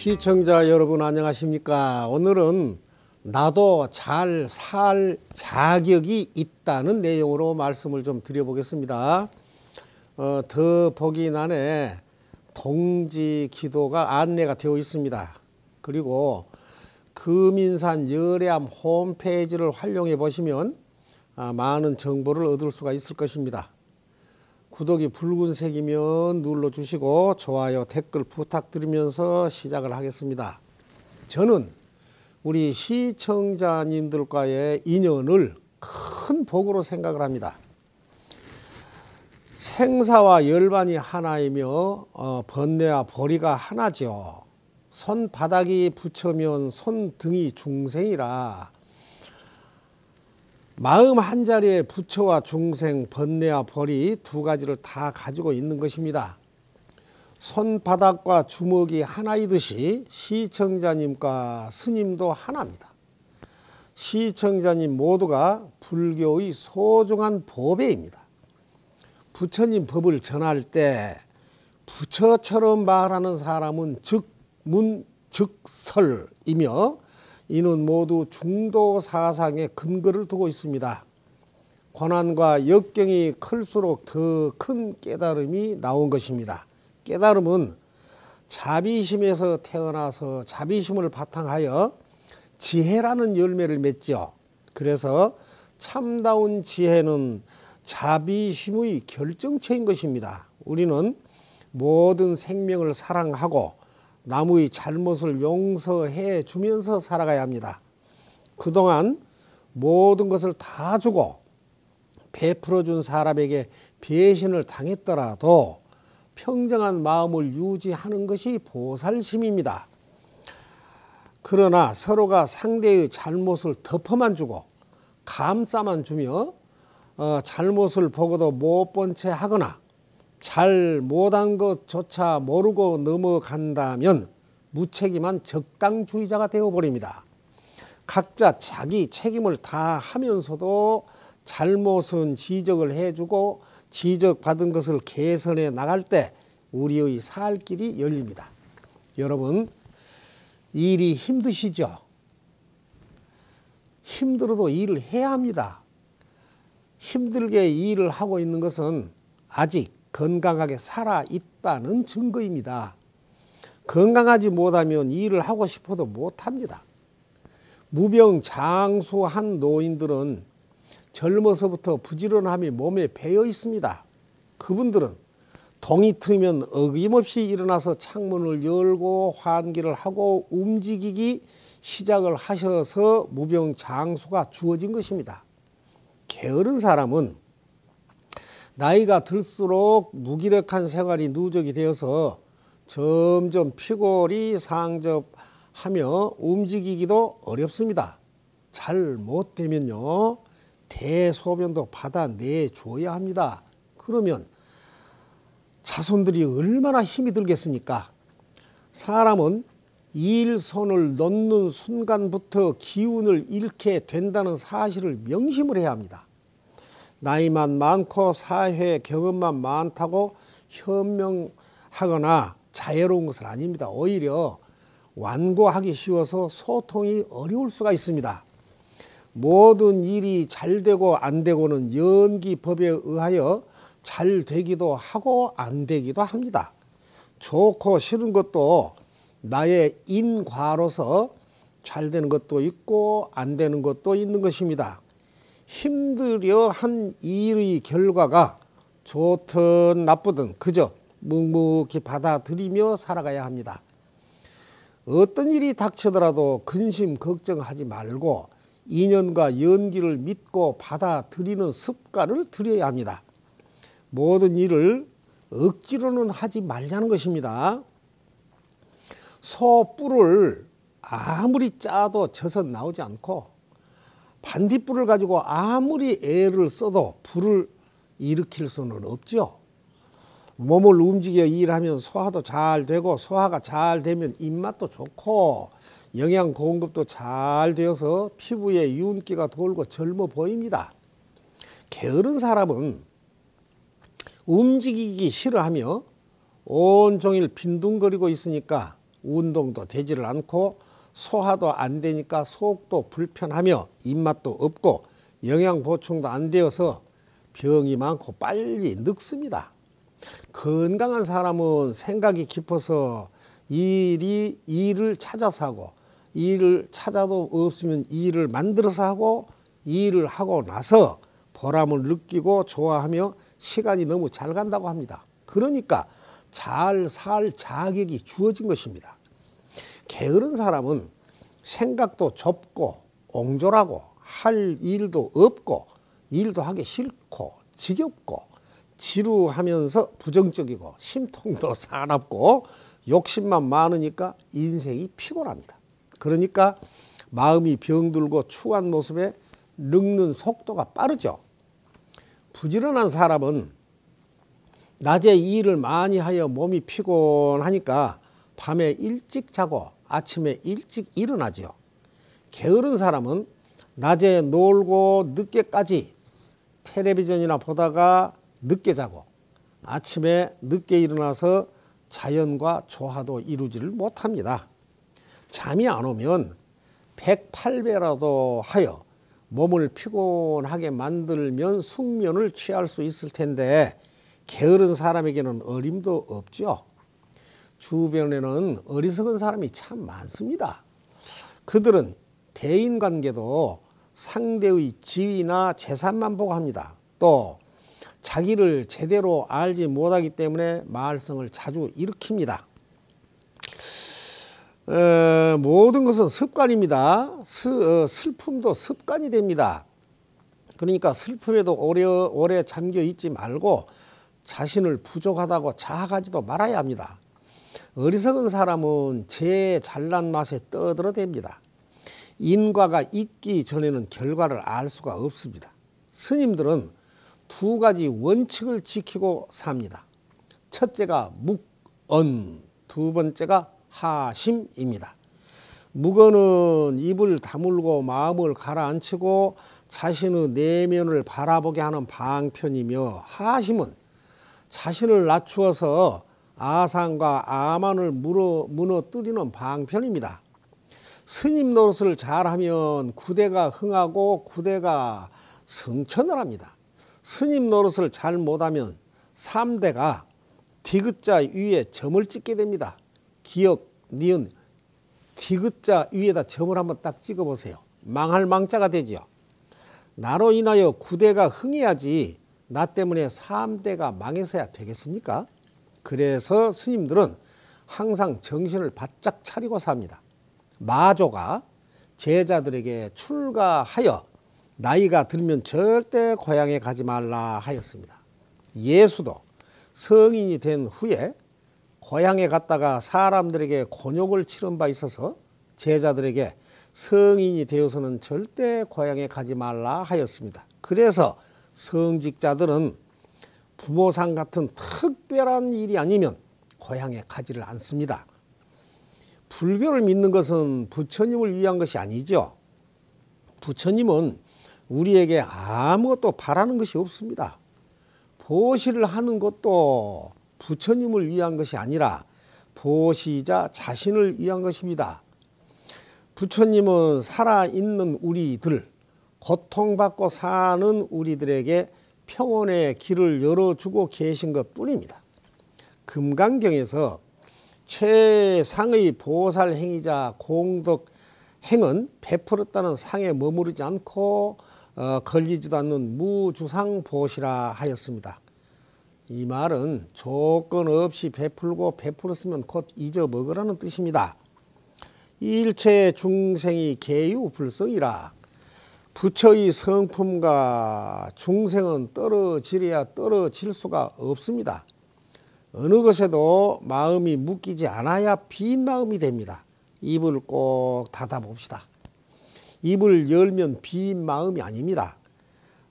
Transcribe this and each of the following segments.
시청자 여러분 안녕하십니까? 오늘은 나도 잘 살 자격이 있다는 내용으로 말씀을 좀 드려보겠습니다. 더보기란에 동지 기도가 안내가 되어 있습니다. 그리고 금인산 열애암 홈페이지를 활용해 보시면 많은 정보를 얻을 수가 있을 것입니다. 구독이 붉은색이면 눌러주시고 좋아요, 댓글 부탁드리면서 시작을 하겠습니다. 저는 우리 시청자님들과의 인연을 큰 복으로 생각을 합니다. 생사와 열반이 하나이며 번뇌와 벌이가 하나죠. 손바닥이 부처면 손등이 중생이라 마음 한자리에 부처와 중생, 번뇌와 벌이 두 가지를 다 가지고 있는 것입니다. 손바닥과 주먹이 하나이듯이 시청자님과 스님도 하나입니다. 시청자님 모두가 불교의 소중한 보배입니다. 부처님 법을 전할 때 부처처럼 말하는 사람은 즉문즉설이며 이는 모두 중도 사상에 근거를 두고 있습니다. 고난과 역경이 클수록 더 큰 깨달음이 나온 것입니다. 깨달음은 자비심에서 태어나서 자비심을 바탕하여 지혜라는 열매를 맺죠. 그래서 참다운 지혜는 자비심의 결정체인 것입니다. 우리는 모든 생명을 사랑하고 남의 잘못을 용서해 주면서 살아가야 합니다. 그동안 모든 것을 다 주고 베풀어 준 사람에게 배신을 당했더라도 평정한 마음을 유지하는 것이 보살심입니다. 그러나 서로가 상대의 잘못을 덮어만 주고 감싸만 주며 잘못을 보고도 못 본 채 하거나 잘 못한 것조차 모르고 넘어간다면 무책임한 적당주의자가 되어버립니다. 각자 자기 책임을 다 하면서도 잘못은 지적을 해주고 지적받은 것을 개선해 나갈 때 우리의 살 길이 열립니다. 여러분, 일이 힘드시죠? 힘들어도 일을 해야 합니다. 힘들게 일을 하고 있는 것은 아직 건강하게 살아있다는 증거입니다. 건강하지 못하면 일을 하고 싶어도 못합니다. 무병장수한 노인들은 젊어서부터 부지런함이 몸에 배어 있습니다. 그분들은 동이 트이면 어김없이 일어나서 창문을 열고 환기를 하고 움직이기 시작을 하셔서 무병장수가 주어진 것입니다. 게으른 사람은 나이가 들수록 무기력한 생활이 누적이 되어서 점점 피골이 상접하며 움직이기도 어렵습니다. 잘 못되면요 대소변도 받아내줘야 합니다. 그러면 자손들이 얼마나 힘이 들겠습니까? 사람은 일손을 놓는 순간부터 기운을 잃게 된다는 사실을 명심을 해야 합니다. 나이만 많고 사회 경험만 많다고 현명하거나 자애로운 것은 아닙니다. 오히려 완고하기 쉬워서 소통이 어려울 수가 있습니다. 모든 일이 잘 되고 안 되고는 연기법에 의하여 잘 되기도 하고 안 되기도 합니다. 좋고 싫은 것도 나의 인과로서 잘 되는 것도 있고 안 되는 것도 있는 것입니다. 힘들여 한 일의 결과가 좋든 나쁘든 그저 묵묵히 받아들이며 살아가야 합니다. 어떤 일이 닥치더라도 근심 걱정하지 말고 인연과 연기를 믿고 받아들이는 습관을 들여야 합니다. 모든 일을 억지로는 하지 말자는 것입니다. 소 뿔을 아무리 짜도 젖은 나오지 않고 반딧불을 가지고 아무리 애를 써도 불을 일으킬 수는 없죠. 몸을 움직여 일하면 소화도 잘 되고 소화가 잘 되면 입맛도 좋고 영양 공급도 잘 되어서 피부에 윤기가 돌고 젊어 보입니다. 게으른 사람은 움직이기 싫어하며 온종일 빈둥거리고 있으니까 운동도 되지를 않고 소화도 안 되니까 속도 불편하며 입맛도 없고 영양 보충도 안 되어서 병이 많고 빨리 늙습니다. 건강한 사람은 생각이 깊어서 일을 찾아서 하고, 일을 찾아도 없으면 일을 만들어서 하고, 일을 하고 나서 보람을 느끼고 좋아하며 시간이 너무 잘 간다고 합니다. 그러니까 잘 살 자격이 주어진 것입니다. 게으른 사람은 생각도 좁고 옹졸하고 할 일도 없고 일도 하기 싫고 지겹고 지루하면서 부정적이고 심통도 사납고 욕심만 많으니까 인생이 피곤합니다. 그러니까 마음이 병들고 추한 모습에 늙는 속도가 빠르죠. 부지런한 사람은 낮에 일을 많이 하여 몸이 피곤하니까 밤에 일찍 자고 아침에 일찍 일어나죠. 게으른 사람은 낮에 놀고 늦게까지 텔레비전이나 보다가 늦게 자고 아침에 늦게 일어나서 자연과 조화도 이루지를 못합니다. 잠이 안 오면 108배라도 하여 몸을 피곤하게 만들면 숙면을 취할 수 있을 텐데 게으른 사람에게는 어림도 없죠. 주변에는 어리석은 사람이 참 많습니다. 그들은 대인관계도 상대의 지위나 재산만 보고 합니다. 또 자기를 제대로 알지 못하기 때문에 말썽을 자주 일으킵니다. 모든 것은 습관입니다. 슬픔도 습관이 됩니다. 그러니까 슬픔에도 오래 잠겨 있지 말고 자신을 부족하다고 자학하지도 말아야 합니다. 어리석은 사람은 제 잘난 맛에 떠들어댑니다. 인과가 있기 전에는 결과를 알 수가 없습니다. 스님들은 두 가지 원칙을 지키고 삽니다. 첫째가 묵언, 두 번째가 하심입니다. 묵언은 입을 다물고 마음을 가라앉히고 자신의 내면을 바라보게 하는 방편이며, 하심은 자신을 낮추어서 아상과 아만을 무너뜨리는 방편입니다. 스님 노릇을 잘하면 구대가 흥하고 구대가 성천을 합니다. 스님 노릇을 잘 못하면 3대가 디귿자 위에 점을 찍게 됩니다. 기역, 니은, 디귿자 위에다 점을 한번 딱 찍어보세요. 망할 망자가 되죠. 나로 인하여 구대가 흥해야지 나 때문에 3대가 망해서야 되겠습니까? 그래서 스님들은 항상 정신을 바짝 차리고 삽니다. 마조가 제자들에게 출가하여 나이가 들면 절대 고향에 가지 말라 하였습니다. 예수도 성인이 된 후에 고향에 갔다가 사람들에게 곤욕을 치른 바 있어서 제자들에게 성인이 되어서는 절대 고향에 가지 말라 하였습니다. 그래서 성직자들은 부모상 같은 특별한 일이 아니면 고향에 가지를 않습니다. 불교를 믿는 것은 부처님을 위한 것이 아니죠. 부처님은 우리에게 아무것도 바라는 것이 없습니다. 보시를 하는 것도 부처님을 위한 것이 아니라 보시자 자신을 위한 것입니다. 부처님은 살아있는 우리들, 고통받고 사는 우리들에게 평온의 길을 열어주고 계신 것 뿐입니다. 금강경에서 최상의 보살 행위자 공덕 행은 베풀었다는 상에 머무르지 않고 걸리지도 않는 무주상 보시라 하였습니다. 이 말은 조건 없이 베풀고 베풀었으면 곧 잊어먹으라는 뜻입니다. 일체 중생이 계유불성이라 부처의 성품과 중생은 떨어지려야 떨어질 수가 없습니다. 어느 것에도 마음이 묶이지 않아야 빈 마음이 됩니다. 입을 꼭 닫아봅시다. 입을 열면 빈 마음이 아닙니다.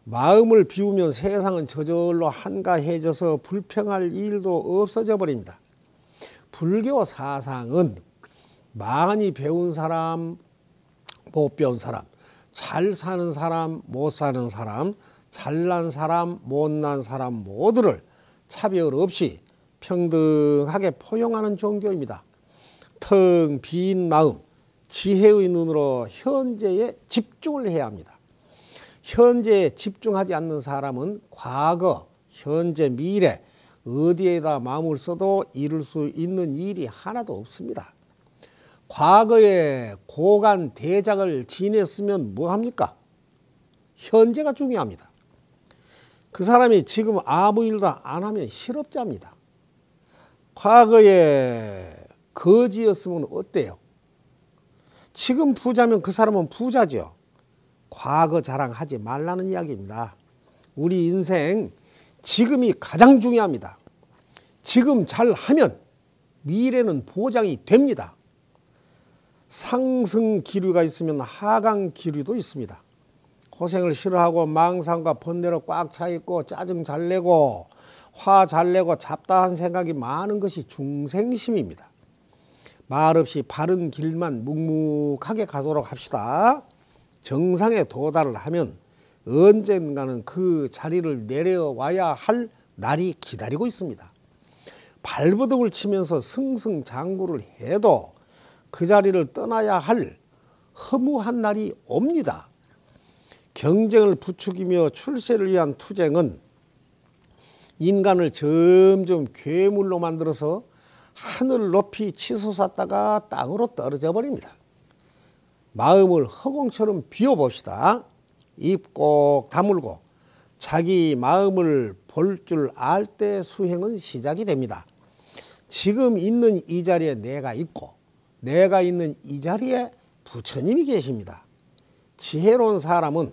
마음을 비우면 세상은 저절로 한가해져서 불평할 일도 없어져 버립니다. 불교 사상은 많이 배운 사람, 못 배운 사람, 잘 사는 사람, 못 사는 사람, 잘난 사람, 못난 사람 모두를 차별 없이 평등하게 포용하는 종교입니다. 텅 빈 마음, 지혜의 눈으로 현재에 집중을 해야 합니다. 현재에 집중하지 않는 사람은 과거, 현재, 미래 어디에다 마음을 써도 이룰 수 있는 일이 하나도 없습니다. 과거에 고관 대작을 지냈으면 뭐합니까? 현재가 중요합니다. 그 사람이 지금 아무 일도 안 하면 실업자입니다. 과거에 거지였으면 어때요? 지금 부자면 그 사람은 부자죠. 과거 자랑하지 말라는 이야기입니다. 우리 인생 지금이 가장 중요합니다. 지금 잘하면 미래는 보장이 됩니다. 상승 기류가 있으면 하강 기류도 있습니다. 고생을 싫어하고 망상과 번뇌로 꽉 차있고 짜증 잘 내고 화 잘 내고 잡다한 생각이 많은 것이 중생심입니다. 말없이 바른 길만 묵묵하게 가도록 합시다. 정상에 도달을 하면 언젠가는 그 자리를 내려와야 할 날이 기다리고 있습니다. 발버둥을 치면서 승승장구를 해도 그 자리를 떠나야 할 허무한 날이 옵니다. 경쟁을 부추기며 출세를 위한 투쟁은 인간을 점점 괴물로 만들어서 하늘 높이 치솟았다가 땅으로 떨어져 버립니다. 마음을 허공처럼 비워봅시다. 입 꼭 다물고 자기 마음을 볼 줄 알 때 수행은 시작이 됩니다. 지금 있는 이 자리에 내가 있고 내가 있는 이 자리에 부처님이 계십니다. 지혜로운 사람은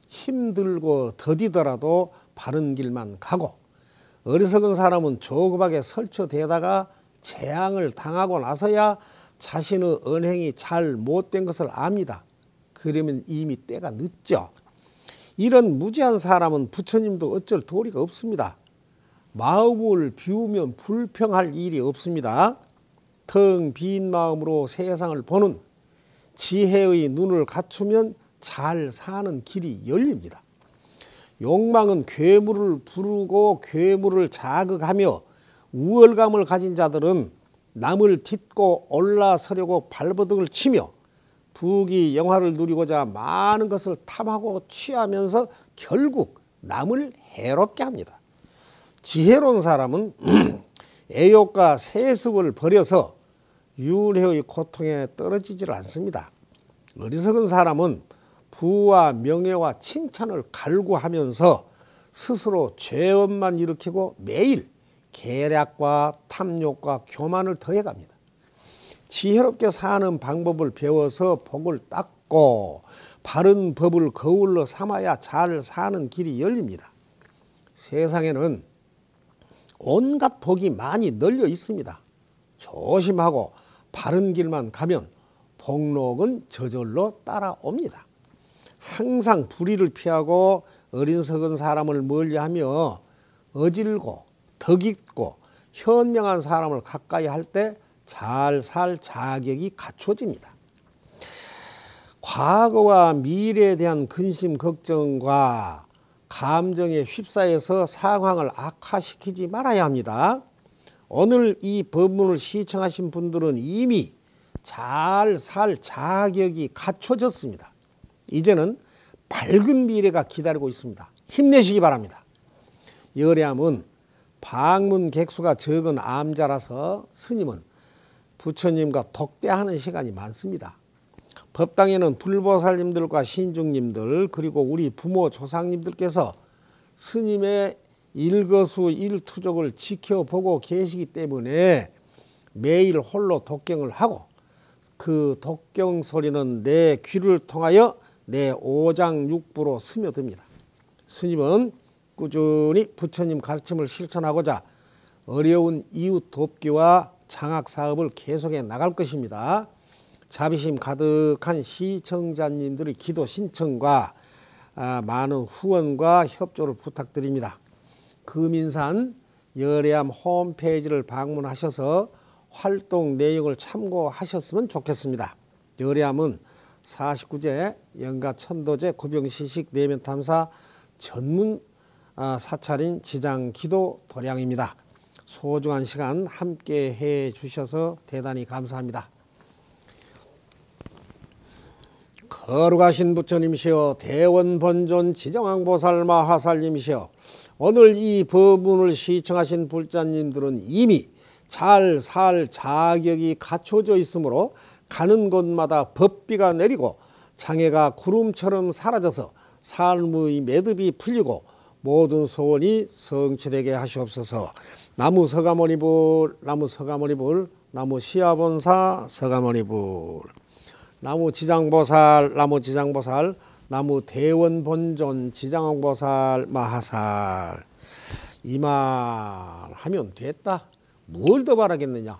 힘들고 더디더라도 바른 길만 가고 어리석은 사람은 조급하게 설쳐대다가 재앙을 당하고 나서야 자신의 언행이 잘 못된 것을 압니다. 그러면 이미 때가 늦죠. 이런 무지한 사람은 부처님도 어쩔 도리가 없습니다. 마음을 비우면 불평할 일이 없습니다. 텅 빈 마음으로 세상을 보는 지혜의 눈을 갖추면 잘 사는 길이 열립니다. 욕망은 괴물을 부르고 괴물을 자극하며 우월감을 가진 자들은 남을 딛고 올라서려고 발버둥을 치며 부귀영화를 누리고자 많은 것을 탐하고 취하면서 결국 남을 해롭게 합니다. 지혜로운 사람은 애욕과 세습을 버려서 윤회의 고통에 떨어지질 않습니다. 어리석은 사람은 부와 명예와 칭찬을 갈구하면서 스스로 죄업만 일으키고 매일 계략과 탐욕과 교만을 더해갑니다. 지혜롭게 사는 방법을 배워서 복을 닦고 바른 법을 거울로 삼아야 잘 사는 길이 열립니다. 세상에는 온갖 복이 많이 널려 있습니다. 조심하고 바른 길만 가면 복록은 저절로 따라옵니다. 항상 불의를 피하고 어리석은 사람을 멀리하며 어질고 덕있고 현명한 사람을 가까이 할 때 잘 살 자격이 갖춰집니다. 과거와 미래에 대한 근심 걱정과 감정에 휩싸여서 상황을 악화시키지 말아야 합니다. 오늘 이 법문을 시청하신 분들은 이미 잘 살 자격이 갖춰졌습니다. 이제는 밝은 미래가 기다리고 있습니다. 힘내시기 바랍니다. 열애암은 방문 객수가 적은 암자라서 스님은 부처님과 독대하는 시간이 많습니다. 법당에는 불보살님들과 신중님들 그리고 우리 부모 조상님들께서 스님의 일거수 일투족을 지켜보고 계시기 때문에 매일 홀로 독경을 하고 그 독경 소리는 내 귀를 통하여 내 오장육부로 스며듭니다. 스님은 꾸준히 부처님 가르침을 실천하고자 어려운 이웃 돕기와 장학 사업을 계속해 나갈 것입니다. 자비심 가득한 시청자님들의 기도 신청과 많은 후원과 협조를 부탁드립니다. 금인산 열애암 홈페이지를 방문하셔서 활동 내용을 참고하셨으면 좋겠습니다. 열애암은 49제 영가천도제 구병시식 내면탐사 전문 사찰인 지장기도 도량입니다. 소중한 시간 함께 해 주셔서 대단히 감사합니다. 거룩하신 부처님이시여 대원본존 지정왕보살 마하살님이시여 오늘 이 법문을 시청하신 불자님들은 이미 잘 살 자격이 갖춰져 있으므로 가는 곳마다 법비가 내리고 장애가 구름처럼 사라져서 삶의 매듭이 풀리고 모든 소원이 성취되게 하시옵소서. 나무 서가모니불, 나무 서가모니불, 나무 시아본사 서가모니불, 나무 지장보살, 나무 지장보살, 나무 대원본존 지장왕보살 마하살. 이만 하면 됐다. 뭘 더 바라겠느냐.